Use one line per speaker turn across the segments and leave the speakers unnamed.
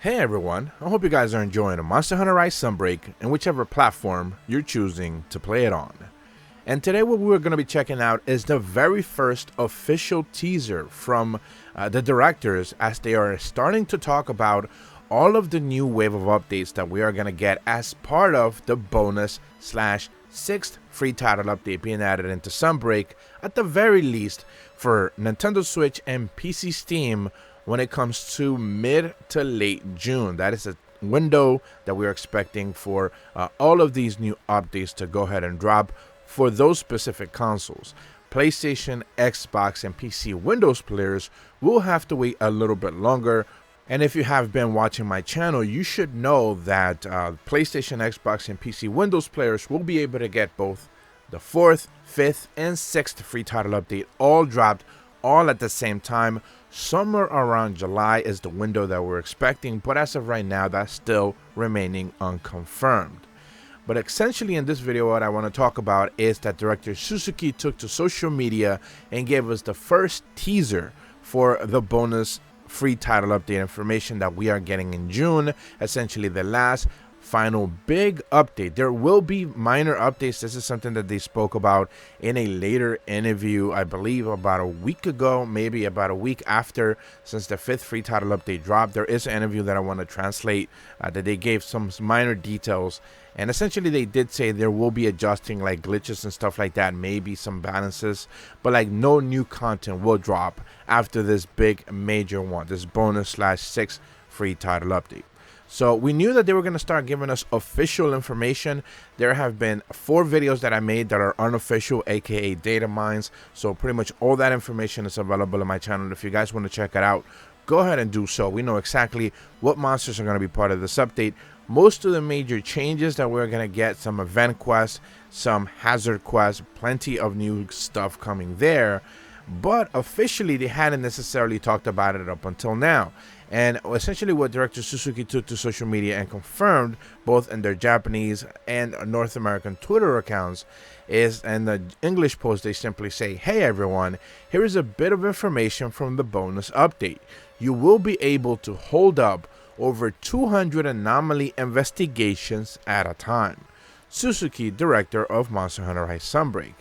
Hey everyone, I hope you guys are enjoying a Monster Hunter Rise Sunbreak in whichever platform you're choosing to play it on. And today what we're going to be checking out is the very first official teaser from the directors as they are starting to talk about all of the new wave of updates that we are going to get as part of the bonus/6th free title update being added into Sunbreak, at the very least for Nintendo Switch and PC Steam when it comes to mid to late June. That is a window that we're expecting for all of these new updates to go ahead and drop for those specific consoles. PlayStation, Xbox, and PC Windows players will have to wait a little bit longer. And if you have been watching my channel, you should know that PlayStation, Xbox, and PC Windows players will be able to get both the 4th, 5th, and 6th free title update all dropped all at the same time. Somewhere around July is the window that we're expecting, but as of right now, that's still remaining unconfirmed. But essentially in this video, what I want to talk about is that director Suzuki took to social media and gave us the first teaser for the bonus free title update information that we are getting in June, essentially the last final big update. There will be minor updates. This is something that they spoke about in a later interview, I believe about a week ago, maybe about a week after, since the 5th free title update dropped. There is an interview that I want to translate that they gave some minor details, and essentially they did say there will be adjusting like glitches and stuff like that, maybe some balances, but like no new content will drop after this big major one, this bonus/6 free title update. So we knew that they were going to start giving us official information. There have been 4 videos that I made that are unofficial, aka data mines. So pretty much all that information is available on my channel. If you guys want to check it out, go ahead and do so. We know exactly what monsters are going to be part of this update. Most of the major changes that we're going to get, some event quests, some hazard quests, plenty of new stuff coming there. But officially they hadn't necessarily talked about it up until now. And essentially what director Suzuki took to social media and confirmed both in their Japanese and North American Twitter accounts is, in the English post they simply say, "Hey everyone, here is a bit of information from the bonus update. You will be able to hold up over 200 anomaly investigations at a time." Suzuki, director of Monster Hunter Rise Sunbreak.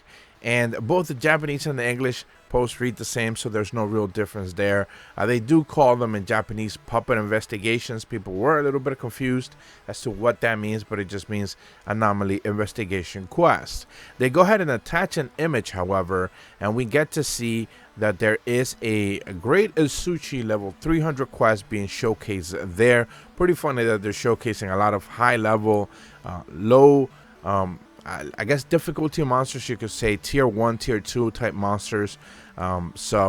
And both the Japanese and the English posts read the same, so there's no real difference there. They do call them in Japanese puppet investigations. People were a little bit confused as to what that means, but it just means anomaly investigation quest. They go ahead and attach an image, however, and we get to see that there is a Great Isuchi level 300 quest being showcased there. Pretty funny that they're showcasing a lot of high level, low, I guess difficulty monsters, you could say tier 1, tier 2 type monsters. A1,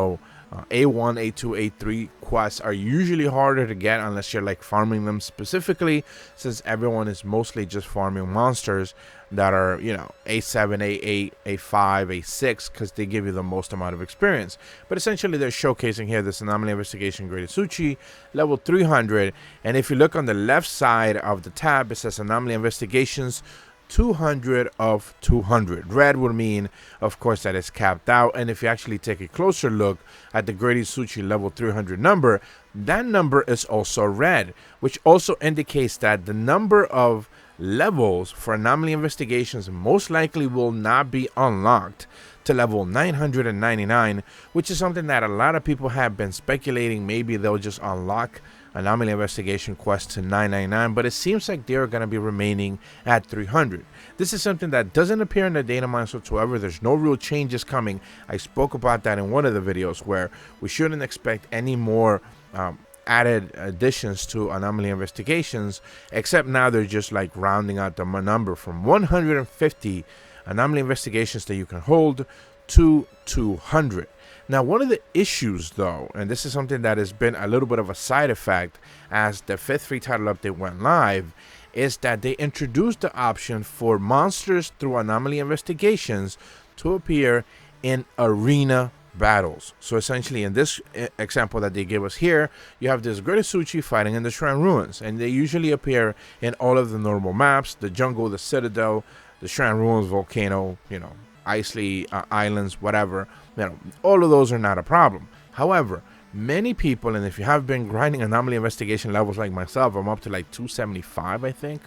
A2, A3 quests are usually harder to get unless you're like farming them specifically, since everyone is mostly just farming monsters that are, you know, A7, A8, A5, A6, because they give you the most amount of experience. But essentially they're showcasing here this Anomaly Investigation Great Isuchi level 300, and if you look on the left side of the tab, it says Anomaly Investigations 200 of 200. Red would mean, of course, that it's capped out. And if you actually take a closer look at the Great Isuchi level 300 number, that number is also red, which also indicates that the number of levels for anomaly investigations most likely will not be unlocked to level 999, which is something that a lot of people have been speculating. Maybe they'll just unlock anomaly investigation quest to 999, but it seems like they're going to be remaining at 300. This is something that doesn't appear in the data mines whatsoever. There's no real changes coming. I spoke about that in one of the videos where we shouldn't expect any more added additions to anomaly investigations, except now they're just like rounding out the number from 150 anomaly investigations that you can hold to 200. Now, one of the issues, though, and this is something that has been a little bit of a side effect as the 5th free title update went live, is that they introduced the option for monsters through anomaly investigations to appear in arena battles. So essentially, in this example that they gave us here, you have this Great Isuchi fighting in the Shrine Ruins, and they usually appear in all of the normal maps: the jungle, the citadel, the Shrine Ruins, volcano, you know, Isley, islands, whatever. You know, all of those are not a problem. However, many people, and if you have been grinding anomaly investigation levels like myself, I'm up to like 275, I think.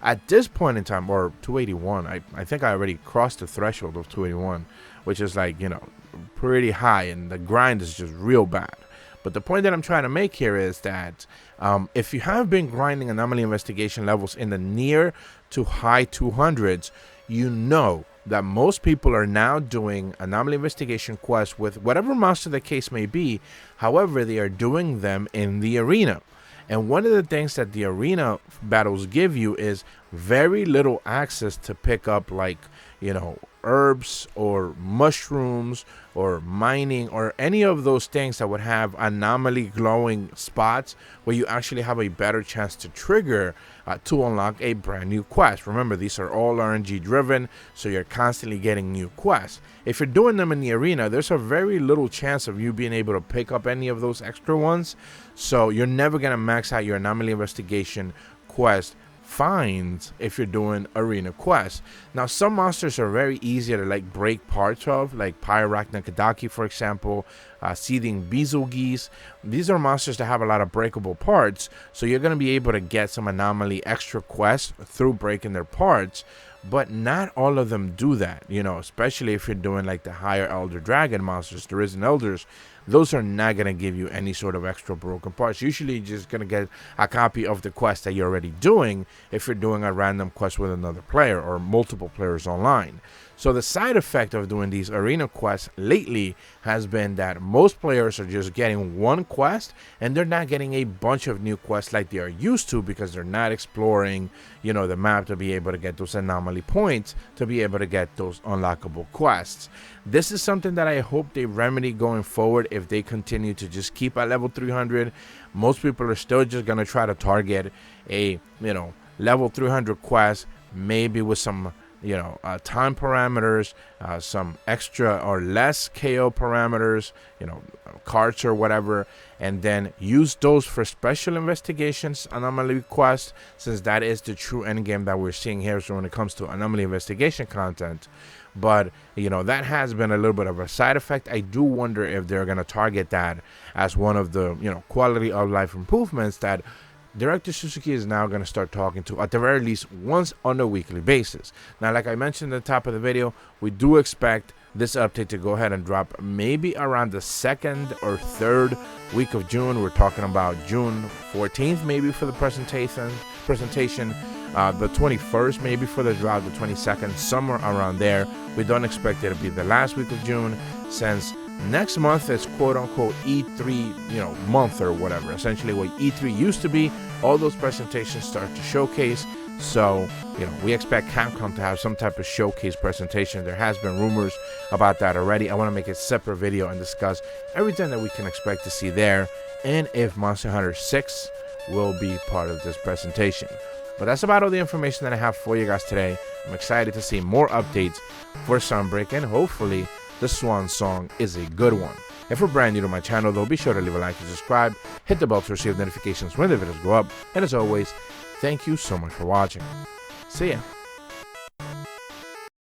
At this point in time, or 281, I think I already crossed the threshold of 281, which is like, you know, pretty high, and the grind is just real bad. But the point that I'm trying to make here is that if you have been grinding anomaly investigation levels in the near to high 200s, you know that most people are now doing anomaly investigation quests with whatever monster the case may be. However, they are doing them in the arena. And one of the things that the arena battles give you is very little access to pick up, like, you know, herbs or mushrooms or mining or any of those things that would have anomaly glowing spots where you actually have a better chance to trigger to unlock a brand new quest. Remember, these are all RNG driven, so you're constantly getting new quests. If you're doing them in the arena, there's a very little chance of you being able to pick up any of those extra ones, so you're never going to max out your anomaly investigation quest finds if you're doing arena quests. Now, some monsters are very easy to like break parts of, like Pyrarachnakadaki, for example, Seething Bazelgeuse. These are monsters that have a lot of breakable parts, so you're going to be able to get some anomaly extra quests through breaking their parts. But not all of them do that, you know, especially if you're doing like the higher Elder Dragon monsters, the Risen Elders. Those are not going to give you any sort of extra broken parts. Usually you're just going to get a copy of the quest that you're already doing if you're doing a random quest with another player or multiple players online. So the side effect of doing these arena quests lately has been that most players are just getting one quest and they're not getting a bunch of new quests like they are used to, because they're not exploring, you know, the map to be able to get those anomaly points, to be able to get those unlockable quests. This is something that I hope they remedy going forward if they continue to just keep at level 300. Most people are still just going to try to target a, you know, level 300 quest, maybe with some, you know, time parameters, some extra or less KO parameters, you know, cards or whatever, and then use those for special investigations, anomaly quests, since that is the true end game that we're seeing here. So when it comes to anomaly investigation content, but you know, that has been a little bit of a side effect. I do wonder if they're going to target that as one of the, you know, quality of life improvements that Director Suzuki is now going to start talking to, at the very least, once on a weekly basis. Now, like I mentioned at the top of the video, we do expect this update to go ahead and drop maybe around the 2nd or 3rd week of June. We're talking about June 14th maybe for the presentation, the 21st maybe for the drop, the 22nd, somewhere around there. We don't expect it to be the last week of June, since next month is quote-unquote E3, you know, month or whatever. Essentially what E3 used to be. All those presentations start to showcase. So, you know, we expect Capcom to have some type of showcase presentation. There has been rumors about that already. I want to make a separate video and discuss everything that we can expect to see there, and if Monster Hunter 6 will be part of this presentation. But that's about all the information that I have for you guys today. I'm excited to see more updates for Sunbreak, and hopefully the Swan Song is a good one. If you're brand new to my channel, though, be sure to leave a like and subscribe. Hit the bell to receive notifications when the videos go up. And as always, thank you so much for watching. See ya.